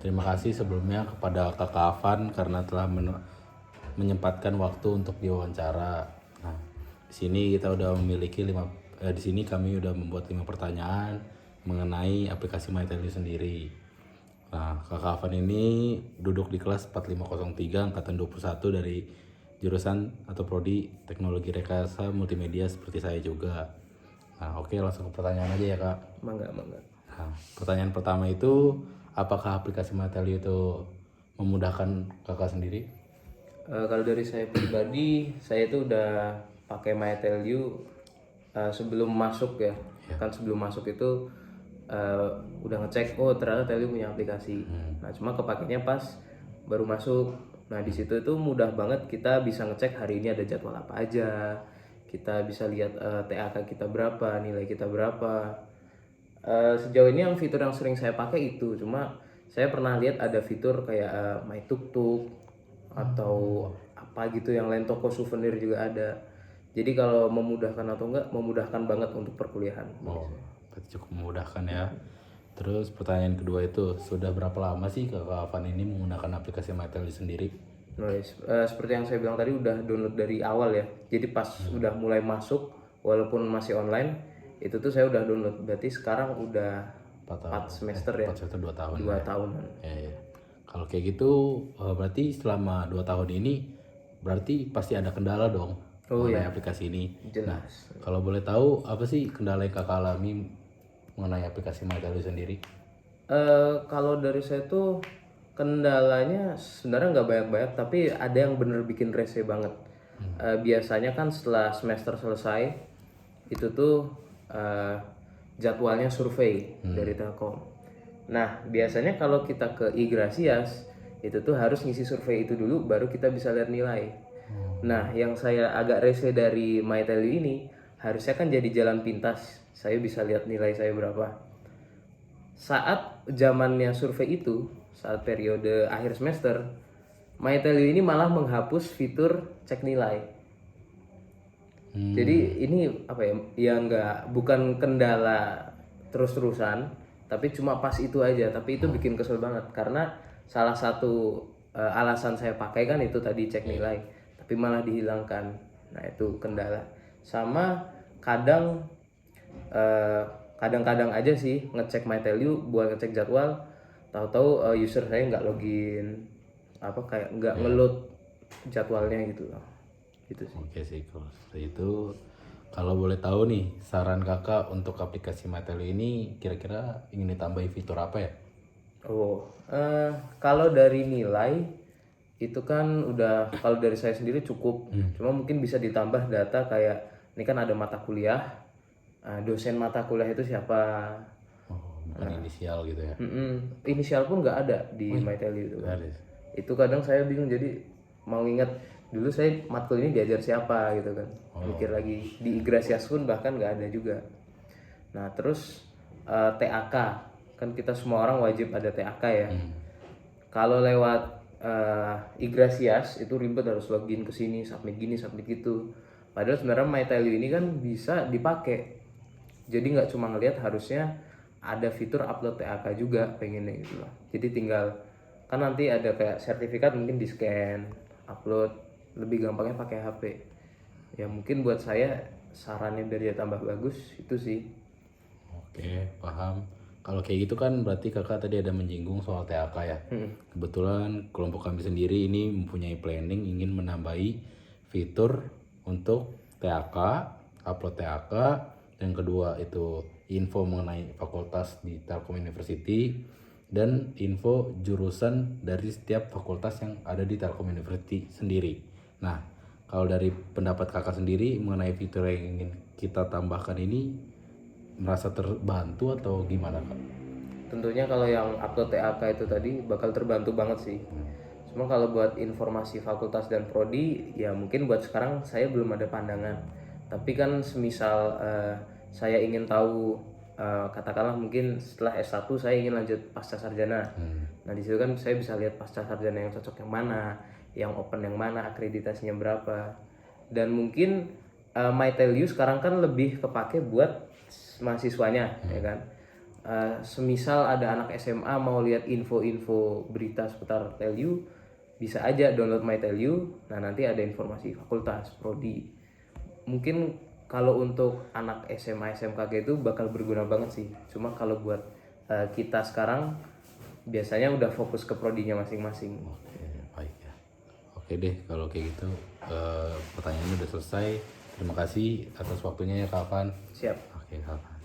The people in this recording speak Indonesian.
Terima kasih sebelumnya kepada Kakak Afan karena telah menyempatkan waktu untuk diwawancara. Nah, di sini kita udah memiliki di sini kami udah membuat 5 pertanyaan mengenai aplikasi MyTelly sendiri. Nah, Kakak Afan ini duduk di kelas 4503 angkatan 21 dari jurusan atau prodi Teknologi Rekayasa Multimedia seperti saya juga. Nah, oke, langsung ke pertanyaan aja ya, Kak. Mangga. Nah, pertanyaan pertama itu, apakah aplikasi MyTelly itu memudahkan Kakak sendiri? Kalau dari saya pribadi, saya itu udah pakai MyTelU sebelum masuk ya. Kan sebelum masuk itu udah ngecek, oh ternyata Telio punya aplikasi. Nah cuma kepakainya pas baru masuk. Nah di situ itu mudah banget kita bisa ngecek hari ini ada jadwal apa aja. Kita bisa lihat TAK kita berapa, nilai kita berapa. Sejauh ini yang fitur yang sering saya pakai itu, cuma saya pernah lihat ada fitur kayak My Tuk Tuk atau apa gitu yang lain, toko souvenir juga ada. Jadi kalau memudahkan atau enggak, memudahkan banget untuk perkuliahan. Oh, berarti cukup memudahkan ya. Terus pertanyaan kedua itu, sudah berapa lama sih Kakak Afan ini menggunakan aplikasi MyTelly sendiri? Nulis, seperti yang saya bilang tadi udah download dari awal ya. Jadi pas udah mulai masuk, walaupun masih online, itu tuh saya udah download. Berarti sekarang udah 4 semester ya. 4 semester 2 tahun. 2 tahunan. Ya. Kalau kayak gitu, berarti selama 2 tahun ini, berarti pasti ada kendala dong mengenai aplikasi ini. Jelas. Nah, kalau boleh tahu, apa sih kendala yang Kakak alami mengenai aplikasi MyTelly sendiri? Kalau dari saya tuh kendalanya sebenarnya nggak banyak-banyak, tapi ada yang bener bikin rese banget. Biasanya kan setelah semester selesai itu tuh jadwalnya survei dari Telkom. Nah biasanya kalau kita ke Igrasias itu tuh harus ngisi survei itu dulu baru kita bisa lihat nilai. Nah yang saya agak rese dari MyTelly ini harusnya kan jadi jalan pintas, saya bisa lihat nilai saya berapa. Saat zamannya survei itu, saat periode akhir semester, MyTelU ini malah menghapus fitur cek nilai. Jadi ini apa ya? Ya bukan kendala terus-terusan, tapi cuma pas itu aja. Tapi itu bikin kesel banget karena salah satu alasan saya pakai kan itu tadi cek nilai, tapi malah dihilangkan. Nah itu kendala. Sama kadang kadang-kadang aja sih ngecek MyTelU buat ngecek jadwal, tahu-tahu user saya nggak login, apa kayak nggak ngeload jadwalnya gitu loh. Gitu sih. Oke sih, kalau seperti itu. Kalau boleh tahu nih, saran Kakak untuk aplikasi MyTelly ini kira-kira ingin ditambahi fitur apa ya? Kalau dari nilai itu kan udah, kalau dari saya sendiri cukup. Cuma mungkin bisa ditambah data kayak ini kan ada mata kuliah, dosen mata kuliah itu siapa. Bukan inisial gitu ya? Inisial pun nggak ada di MyTelly itu. Itu kadang saya bingung, jadi mau ingat dulu saya matkul ini diajar siapa gitu kan. Mikir lagi di Igrasias pun bahkan nggak ada juga. Nah terus TAK kan kita semua orang wajib ada TAK ya. Kalau lewat Igrasias itu ribet, harus login ke sini, submit gini, submit gitu. Padahal sebenarnya MyTelly ini kan bisa dipakai. Jadi nggak cuma ngelihat, harusnya ada fitur upload TAK juga pengennya gitu loh. Jadi tinggal kan nanti ada kayak sertifikat, mungkin di scan, upload, lebih gampangnya pakai HP. Ya mungkin buat saya sarannya biar dia tambah bagus itu sih. Oke, paham. Kalau kayak gitu kan berarti Kakak tadi ada menyinggung soal TAK ya. Kebetulan kelompok kami sendiri ini mempunyai planning ingin menambahi fitur untuk TAK, upload TAK, dan kedua itu info mengenai fakultas di Telkom University dan info jurusan dari setiap fakultas yang ada di Telkom University sendiri. Nah, kalau dari pendapat Kakak sendiri mengenai fitur yang ingin kita tambahkan ini, merasa terbantu atau gimana, Kak? Tentunya kalau yang upload TAK itu tadi bakal terbantu banget sih. Cuma kalau buat informasi fakultas dan prodi ya mungkin buat sekarang saya belum ada pandangan. Tapi kan semisal saya ingin tahu, katakanlah mungkin setelah S1 saya ingin lanjut pasca sarjana. Nah di situ kan saya bisa lihat pasca sarjana yang cocok yang mana, yang open yang mana, akreditasinya berapa. Dan mungkin MyTelU sekarang kan lebih kepake buat mahasiswanya ya kan. semisal ada anak SMA mau lihat info-info berita seputar Telyu, bisa aja download My Telyu. Nah nanti ada informasi fakultas, prodi. Mungkin kalau untuk anak SMA SMK itu bakal berguna banget sih. Cuma kalau buat kita sekarang biasanya udah fokus ke prodinya masing-masing. Oke, baik ya. Oke deh kalau kayak gitu, pertanyaannya udah selesai. Terima kasih atas waktunya ya Kak Afan. Siap. Oke Kak Afan.